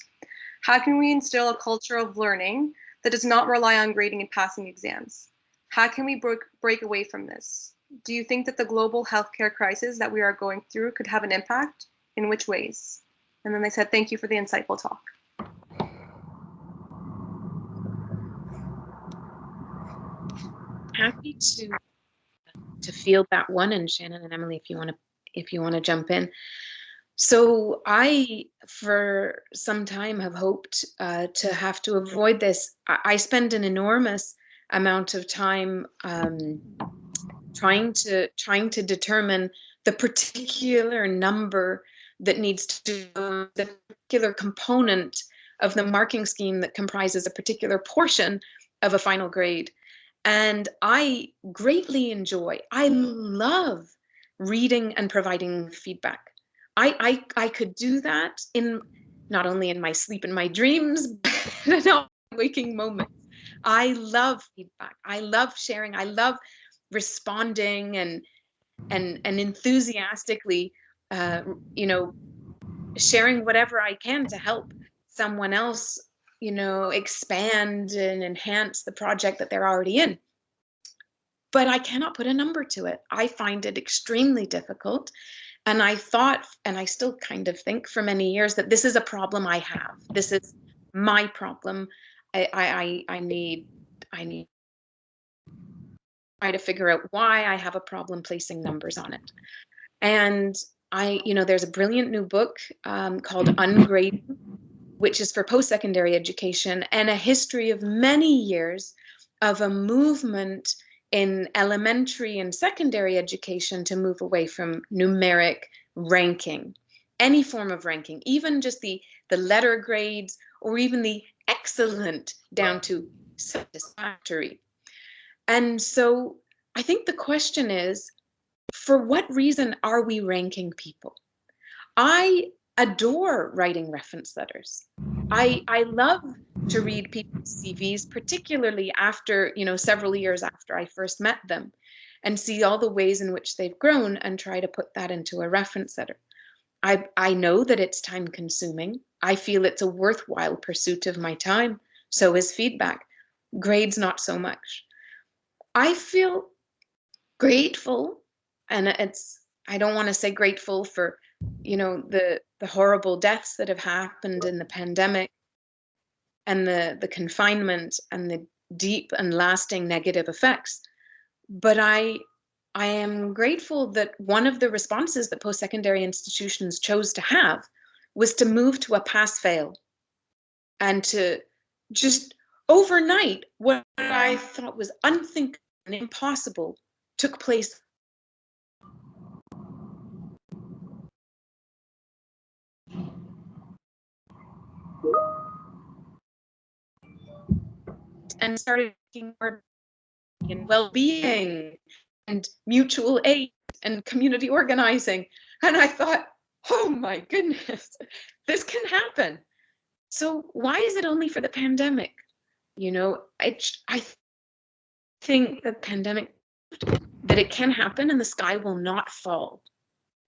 S5: How can we instill a culture of learning that does not rely on grading and passing exams? How can we break away from this? Do you think that the global healthcare crisis that we are going through could have an impact? In which ways? And then they said, thank you for the insightful talk.
S4: Happy to field that one, and Shannon and Emily, if you want to jump in. So I, for some time, have hoped to have to avoid this. I spend an enormous amount of time trying to determine the particular number that needs to the particular component of the marking scheme that comprises a particular portion of a final grade. And I greatly enjoy, I love reading and providing feedback. I could do that in not only in my sleep and my dreams, but in all waking moments. I love feedback. I love sharing. I love responding and enthusiastically, sharing whatever I can to help someone else, expand and enhance the project that they're already in. But I cannot put a number to it. I find it extremely difficult. And I thought, and I still kind of think for many years, that this is a problem I have. This is my problem. I need to try to figure out why I have a problem placing numbers on it. And there's a brilliant new book called Ungrading, which is for post-secondary education, and a history of many years of a movement in elementary and secondary education to move away from numeric ranking, any form of ranking, even just the letter grades or even the excellent down to satisfactory. And so I think the question is, for what reason are we ranking people? I adore writing reference letters. I love to read people's CVs, particularly after, several years after I first met them, and see all the ways in which they've grown and try to put that into a reference letter. I know that it's time consuming. I feel it's a worthwhile pursuit of my time. So is feedback. Grades, not so much. I feel grateful, and I don't want to say grateful for, the horrible deaths that have happened in the pandemic and the confinement and the deep and lasting negative effects. But I am grateful that one of the responses that post-secondary institutions chose to have was to move to a pass-fail and to just overnight what I thought was unthinkable and impossible took place. And started thinking more in well-being and mutual aid and community organizing. And I thought, oh my goodness, this can happen. So why is it only for the pandemic? I think the pandemic, that it can happen and the sky will not fall.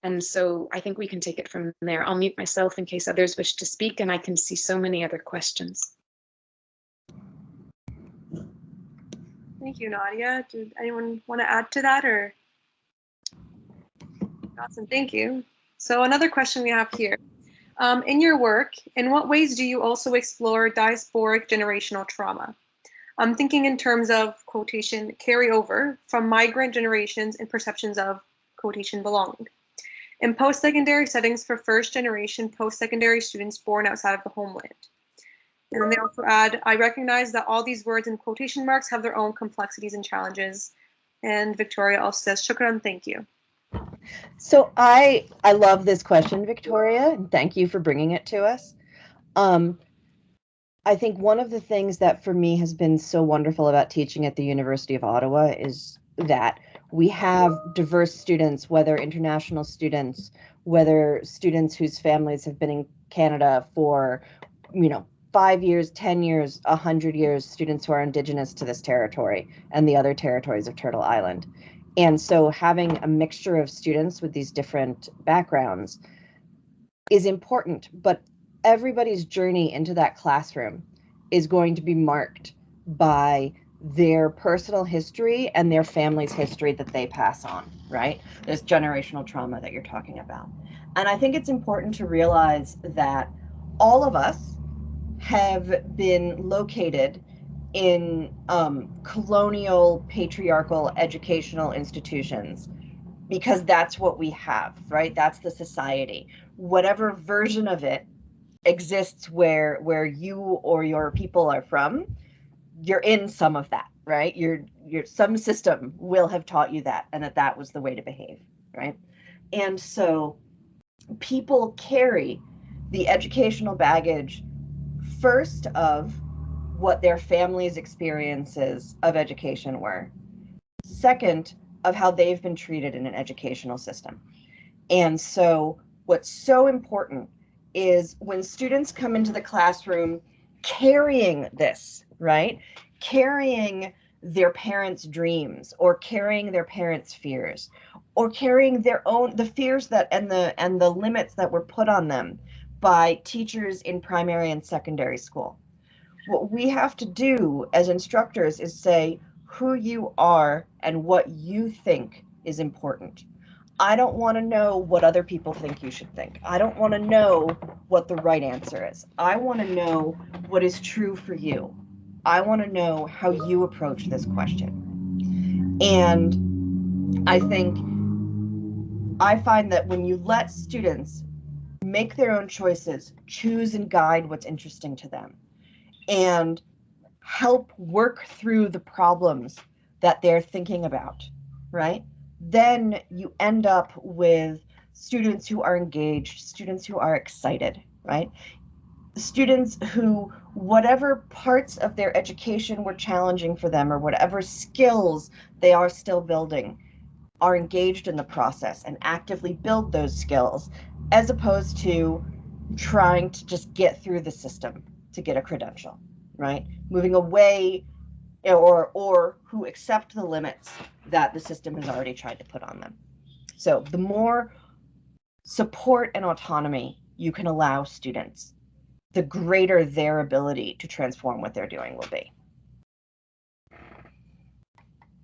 S4: And so I think we can take it from there. I'll mute myself in case others wish to speak, and I can see so many other questions.
S5: Thank you, Nadia. Did anyone want to add to that, or? Awesome, thank you. So another question we have here. In your work, in what ways do you also explore diasporic generational trauma? I'm thinking in terms of quotation carryover from migrant generations and perceptions of quotation belonging. In post-secondary settings for first-generation post-secondary students born outside of the homeland. And then they also add, I recognize that all these words in quotation marks have their own complexities and challenges. And Victoria also says, shukran, thank you.
S3: So I love this question, Victoria, and thank you for bringing it to us. I think one of the things that for me has been so wonderful about teaching at the University of Ottawa is that we have diverse students, whether international students, whether students whose families have been in Canada for, 5 years, 10 years, 100 years, students who are Indigenous to this territory and the other territories of Turtle Island. And so having a mixture of students with these different backgrounds is important, but everybody's journey into that classroom is going to be marked by their personal history and their family's history that they pass on, right? This generational trauma that you're talking about. And I think it's important to realize that all of us have been located in colonial, patriarchal educational institutions because that's what we have, right? That's the society. Whatever version of it exists where you or your people are from, you're in some of that, right? Your some system will have taught you that, and that was the way to behave, right? And so people carry the educational baggage first of what their family's experiences of education were, second of how they've been treated in an educational system. And so what's so important is when students come into the classroom carrying this, right? Carrying their parents' dreams, or carrying their parents' fears, or carrying their own, the fears that and the limits that were put on them by teachers in primary and secondary school. What we have to do as instructors is say who you are and what you think is important. I don't want to know what other people think you should think. I don't want to know what the right answer is. I want to know what is true for you. I want to know how you approach this question. And I find that when you let students make their own choices, choose and guide what's interesting to them, and help work through the problems that they're thinking about, right? Then you end up with students who are engaged, students who are excited, right? Students who, whatever parts of their education were challenging for them, or whatever skills they are still building, are engaged in the process and actively build those skills, as opposed to trying to just get through the system to get a credential, right? Moving away, or who accept the limits that the system has already tried to put on them. So the more support and autonomy you can allow students, the greater their ability to transform what they're doing will be.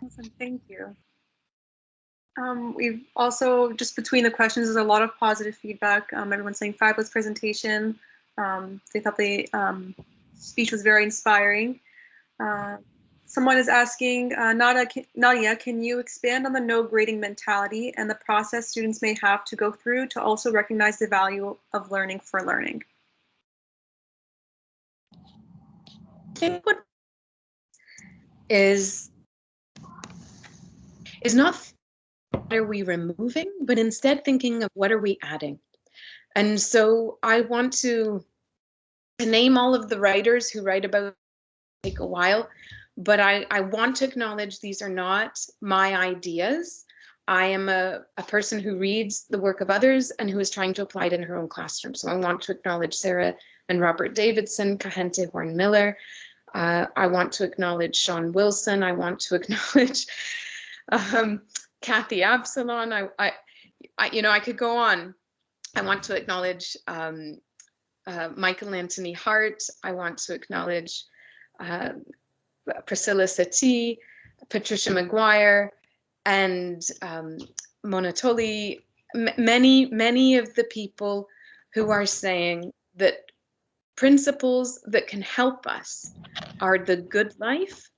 S5: Awesome, thank you. We've also, just between the questions, there's a lot of positive feedback. Everyone's saying fabulous presentation. They thought the speech was very inspiring. Someone is asking, Nadia, can you expand on the no grading mentality and the process students may have to go through to also recognize the value of learning for learning?
S4: I think what is not what are we removing, but instead thinking of what are we adding. And so I want to name all of the writers who write about take a while, but I want to acknowledge these are not my ideas. I am a person who reads the work of others and who is trying to apply it in her own classroom. So I want to acknowledge Sarah and Robert Davidson, Kahente Horn-Miller. I want to acknowledge Shawn Wilson. I want to acknowledge Kathy Absalon. I could go on. I want to acknowledge Michael Anthony Hart. I want to acknowledge Priscilla Satie, Patricia McGuire, and Mona Tully, many of the people who are saying that principles that can help us are the good life,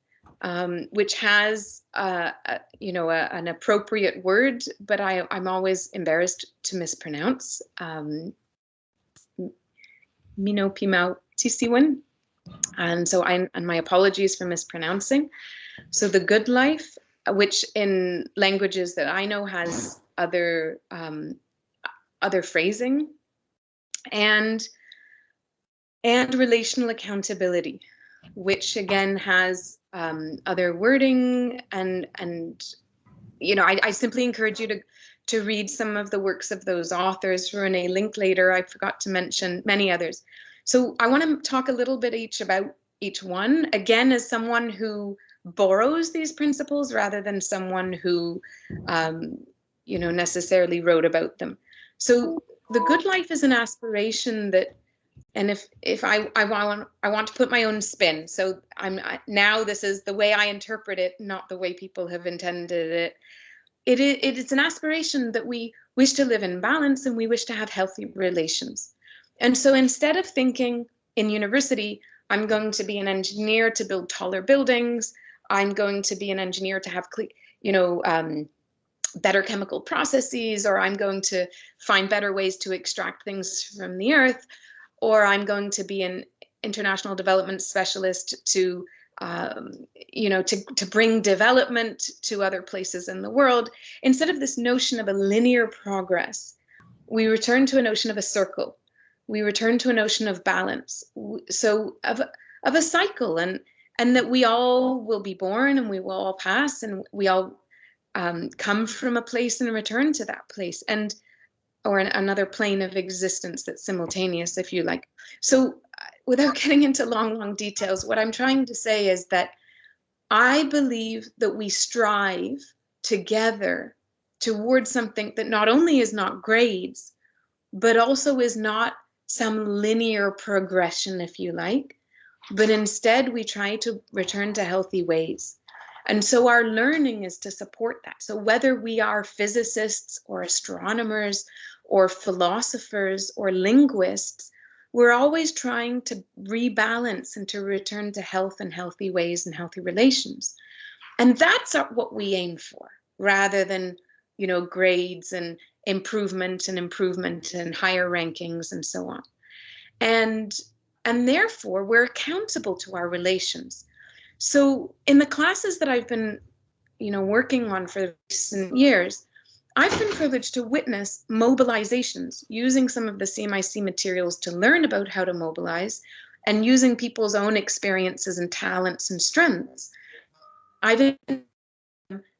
S4: which has an appropriate word, but I'm always embarrassed to mispronounce. Mino Pimau Tisiwan. And so and my apologies for mispronouncing. So the good life, which in languages that I know has other phrasing, and and relational accountability, which again has other wording, and I simply encourage you to read some of the works of those authors. Renee linked later. I forgot to mention many others. So I want to talk a little bit about each one, again, as someone who borrows these principles rather than someone who necessarily wrote about them. So the good life is an aspiration that, and if I want to put my own spin, so now this is the way I interpret it, not the way people have intended it. It is an aspiration that we wish to live in balance and we wish to have healthy relations. And so instead of thinking in university, I'm going to be an engineer to build taller buildings, I'm going to be an engineer to have better chemical processes, or I'm going to find better ways to extract things from the earth, or I'm going to be an international development specialist to bring development to other places in the world. Instead of this notion of a linear progress, we return to a notion of a circle. We return to a notion of balance. So of a cycle, and that we all will be born and we will all pass, and we all come from a place and return to that place, or another plane of existence that's simultaneous, if you like. So without getting into long details, what I'm trying to say is that I believe that we strive together towards something that not only is not grades, but also is not some linear progression, if you like, but instead we try to return to healthy ways. And so our learning is to support that. So whether we are physicists or astronomers or philosophers or linguists, we're always trying to rebalance and to return to health and healthy ways and healthy relations. And that's what we aim for, rather than, grades and improvement and higher rankings and so on. And therefore, we're accountable to our relations. So in the classes that I've been, working on for recent years, I've been privileged to witness mobilizations using some of the CMIC materials to learn about how to mobilize, and using people's own experiences and talents and strengths. I've been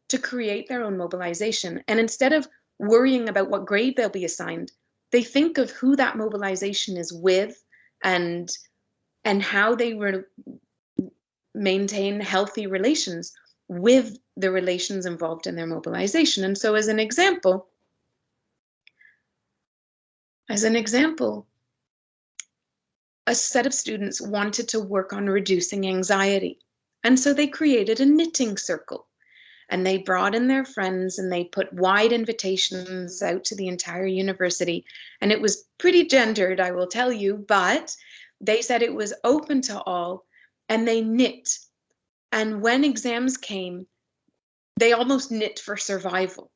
S4: to create their own mobilization. And instead of worrying about what grade they'll be assigned, they think of who that mobilization is with, and how they maintain healthy relations with the relations involved in their mobilization. And so as an example, a set of students wanted to work on reducing anxiety. And so they created a knitting circle, and they brought in their friends, and they put wide invitations out to the entire university. And it was pretty gendered, I will tell you, but they said it was open to all, and they knit. And when exams came, they almost knit for survival,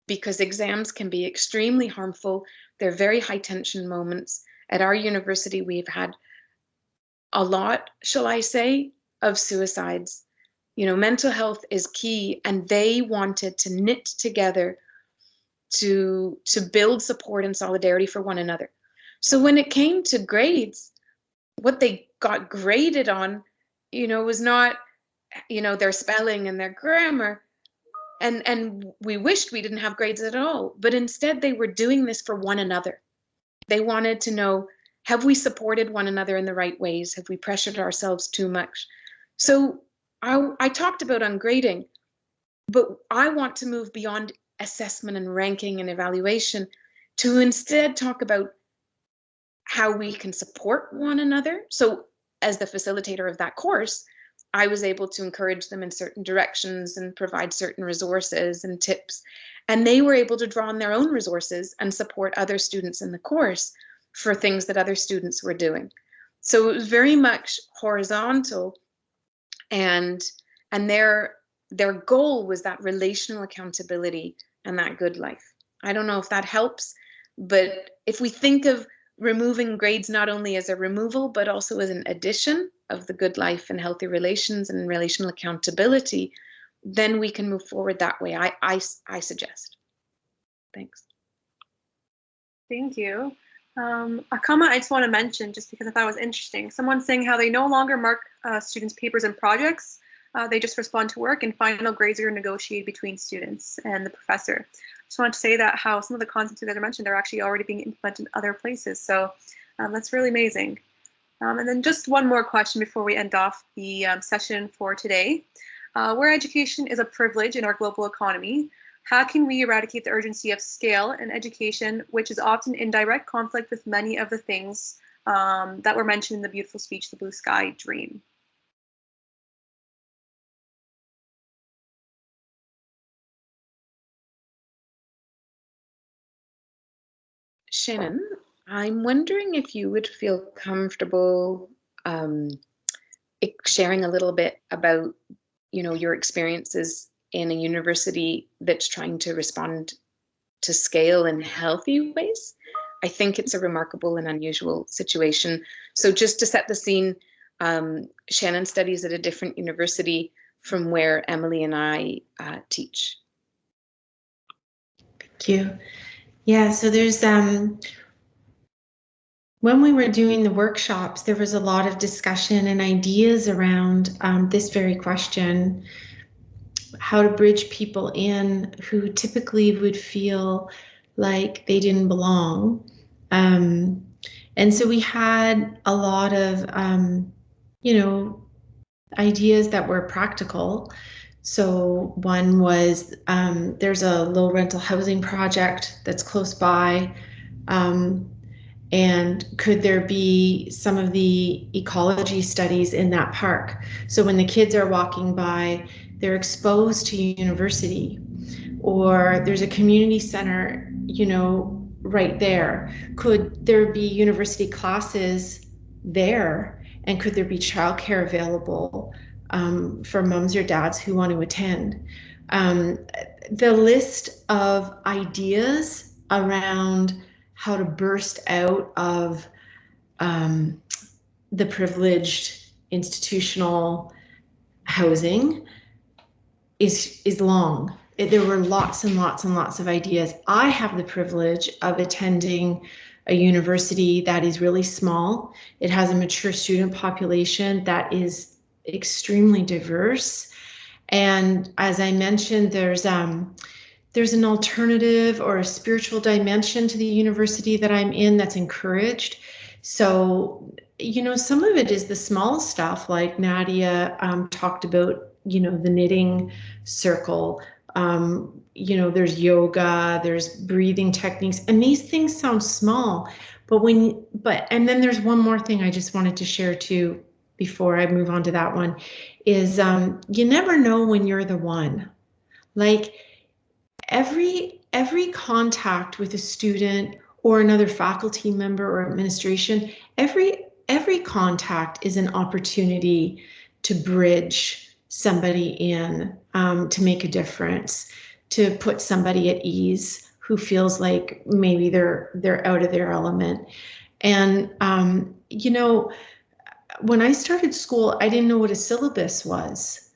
S4: because exams can be extremely harmful. They're very high tension moments. At our university, we've had a lot, shall I say, of suicides. Mental health is key, and they wanted to knit together to build support and solidarity for one another. So when it came to grades, what they got graded on, was not, their spelling and their grammar. And we wished we didn't have grades at all, but instead they were doing this for one another. They wanted to know, have we supported one another in the right ways? Have we pressured ourselves too much? So I talked about ungrading, but I want to move beyond assessment and ranking and evaluation to instead talk about how we can support one another. So as the facilitator of that course, I was able to encourage them in certain directions and provide certain resources and tips. And they were able to draw on their own resources and support other students in the course for things that other students were doing. So it was very much horizontal, and their goal was that relational accountability and that good life. I don't know if that helps, but if we think of removing grades not only as a removal, but also as an addition of the good life and healthy relations and relational accountability, then we can move forward that way, I suggest. Thanks.
S5: Thank you. A comment I just want to mention, just because I thought it was interesting. Someone saying how they no longer mark students' papers and projects. They just respond to work, and final grades are negotiated between students and the professor. Just want to say that how some of the concepts you guys mentioned, they're actually already being implemented in other places. So that's really amazing. And then just one more question before we end off the session for today. Where education is a privilege in our global economy, how can we eradicate the urgency of scale in education, which is often in direct conflict with many of the things that were mentioned in the beautiful speech, The Blue Sky Dream?
S4: Shannon, I'm wondering if you would feel comfortable sharing a little bit about, your experiences in a university that's trying to respond to scale in healthy ways. I think it's a remarkable and unusual situation. So just to set the scene, Shannon studies at a different university from where Emily and I teach.
S2: Thank you. Yeah, so there's when we were doing the workshops, there was a lot of discussion and ideas around this very question, how to bridge people in who typically would feel like they didn't belong. And so we had a lot of, ideas that were practical. So one was there's a low rental housing project that's close by. And could there be some of the ecology studies in that park? So when the kids are walking by, they're exposed to university, or there's a community center, right there. Could there be university classes there? And could there be childcare available for moms or dads who want to attend? The list of ideas around how to burst out of the privileged institutional housing is long. There were lots and lots and lots of ideas. I have the privilege of attending a university that is really small. It has a mature student population that is extremely diverse. And as I mentioned, there's an alternative or a spiritual dimension to the university that I'm in that's encouraged. So, some of it is the small stuff, like Nadia talked about, the knitting circle. There's yoga, there's breathing techniques, and these things sound small, and then there's one more thing I just wanted to share too, before I move on to that one, is you never know when you're the one. Like, every contact with a student or another faculty member or administration, every contact is an opportunity to bridge somebody in, to make a difference, to put somebody at ease who feels like maybe they're out of their element. And when I started school, I didn't know what a syllabus was.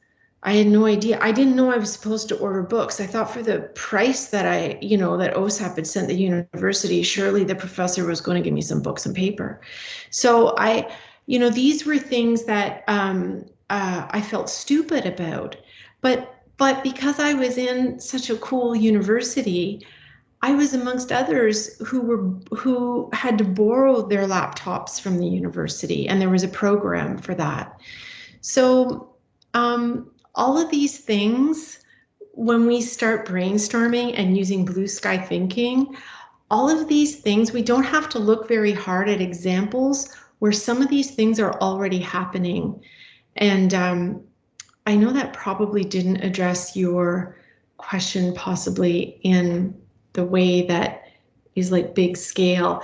S2: I had no idea. I didn't know I was supposed to order books. I thought for the price that that OSAP had sent the university, surely the professor was going to give me some books and paper. So these were things that I felt stupid about. But because I was in such a cool university, I was amongst others who had to borrow their laptops from the university, and there was a program for that. So all of these things, when we start brainstorming and using blue sky thinking, all of these things, we don't have to look very hard at examples where some of these things are already happening. And I know that probably didn't address your question possibly in the way that is like big scale,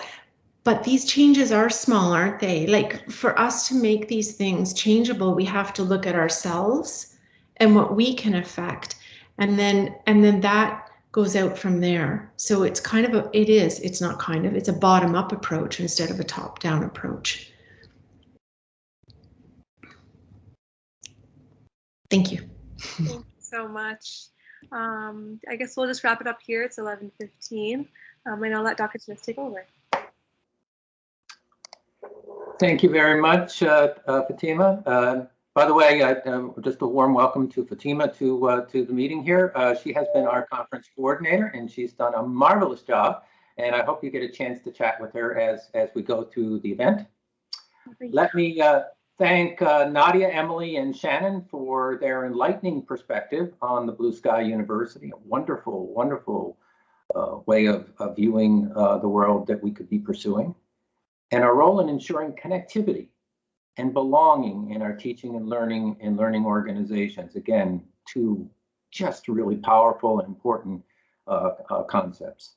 S2: but these changes are small, aren't they? Like, for us to make these things changeable, we have to look at ourselves and what we can affect. And then that goes out from there. So it's it's a bottom up approach instead of a top down approach. Thank you.
S5: Thank you so much. I guess we'll just wrap it up here. It's 11:15. And I'll let Dr. Smith take over.
S1: Thank you very much, Fatima. By the way, just a warm welcome to Fatima to the meeting here. She has been our conference coordinator, and she's done a marvelous job. And I hope you get a chance to chat with her as we go through the event.
S5: Great.
S1: Let me thank Nadia, Emily, and Shannon for their enlightening perspective on the Blue Sky University. A wonderful, wonderful way of viewing the world that we could be pursuing, and our role in ensuring connectivity and belonging in our teaching and learning organizations. Again, two just really powerful and important concepts.